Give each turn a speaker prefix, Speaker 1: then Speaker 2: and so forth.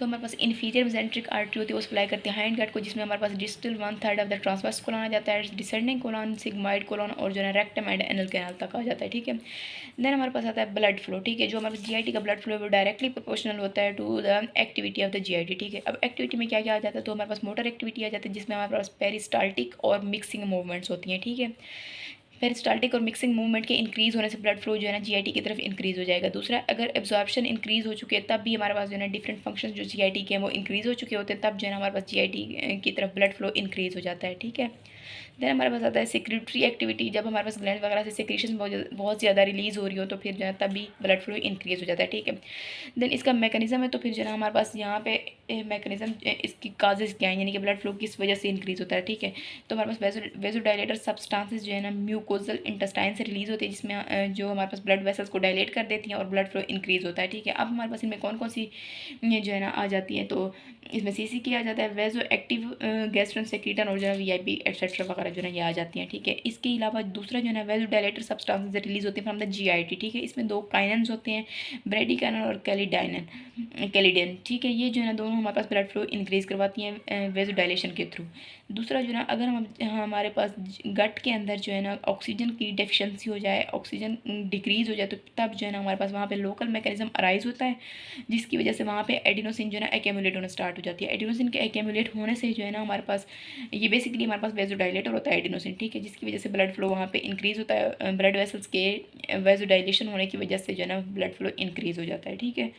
Speaker 1: तो हमारे पास inferior mesenteric artery होती है, वो सप्लाई करती है हाइंड गट को, जिसमें हमारे पास distal 1/3 of the transverse colon आ जाता है, डिसेंडिंग कोलन, सिग्मॉइड कोलन और जो है रेक्टम एंड एनल कैनाल तक आ जाता है। ठीक है, देन हमारे पास आता है ब्लड फ्लो। ठीक है, जो हमारे पास जीआईटी का ब्लड फ्लो है वो डायरेक्टली प्रोपोर्शनल होता है to the activity of the GIT. ठीक है, अब एक्टिविटी में क्या क्या आ जाता है, तो हमारे पास मोटर एक्टिविटी आ जाती है, जिसमें हमारे पास पेरिस्टाल्टिक और मिक्सिंग मूवमेंट्स होती हैं। ठीक है, पेरिस्टाल्टिक और मिक्सिंग मूवमेंट के इंक्रीज होने से ब्लड फ्लो जो है ना जीआईटी की तरफ इंक्रीज हो जाएगा। दूसरा, अगर एब्जॉर्प्शन इंक्रीज हो चुके हैं तब भी हमारे पास जो है ना डिफरेंट फंक्शन जो जीआईटी के हैं वो इंक्रीज हो चुके होते हैं, तब जो है ना हमारे पास जीआईटी की तरफ ब्लड फ्लो इंक्रीज हो जाता है। ठीक है, देन हमारे पास आता है सिक्रेटरी एक्टिविटी। जब हमारे पास ग्लैंड वगैरह से सिक्रीशन बहुत ज़्यादा रिलीज हो रही हो तो फिर जो है तभी ब्लड फ्लो इंक्रीज हो जाता है। ठीक है, देन इसका मैकेनिज्म है, तो फिर जो है ना हमारे पास यहाँ पे मैकेनिज्म इसकी काजेज़ क्या है, यानी कि ब्लड फ्लो किस वजह से इंक्रीज होता है। ठीक है, तो हमारे पास वेजोडाइलेटर सब्सटेंसेस जो है ना म्यूकोजल इंटेस्टाइन से रिलीज होती है, जिसमें जो हमारे पास ब्लड वेसल्स को डायलेट कर देती हैं और ब्लड फ्लो इंक्रीज होता है। ठीक है, अब हमारे पास इनमें कौन कौन सी जो है ना आ जाती है, तो इसमें सीसी की आ जाता है, वेजो एक्टिव गैस्ट्रन सेक्रीटन और जो है वीआईपी एक्सेट्रा वगैरह जो है ये आ जाती हैं। ठीक है, इसके अलावा दूसरा जो है ना वेजो डायलेटर सब्सटेंसेस रिलीज होती है फ्रॉम द जीआईटी। ठीक है, इसमें दो काइनन्स होते हैं, ब्रेडिकाइनन और कैलिडियन। ठीक है, ये जो है ना दोनों हमारे पास ब्लड फ्लो इंक्रीज करवाती हैं वेजो डायलेशन के थ्रू। दूसरा जो है ना, अगर हमारे पास गट के अंदर जो है ना ऑक्सीजन की डेफिशिएंसी हो जाए, ऑक्सीजन डिक्रीज हो जाए, तो तब जो है ना हमारे पास वहाँ पे लोकल मैकेनिज्म अराइज होता है, जिसकी वजह से वहाँ पे एडिनोसिन जो है ना एक्यूमुलेट होना स्टार्ट हो जाती है। एडिनोसिन के एक्यूमुलेट होने से जो है ना हमारे पास ये बेसिकली हमारे पास वेजोडाइलेटर होता है एडिनोसिन। ठीक है, जिसकी वजह से ब्लड फ्लो वहाँ पे इंक्रीज होता है, ब्लड वेसल्स के वेजोडाइलेशन होने की वजह से जो है ना ब्लड फ्लो इंक्रीज हो जाता है। ठीक है।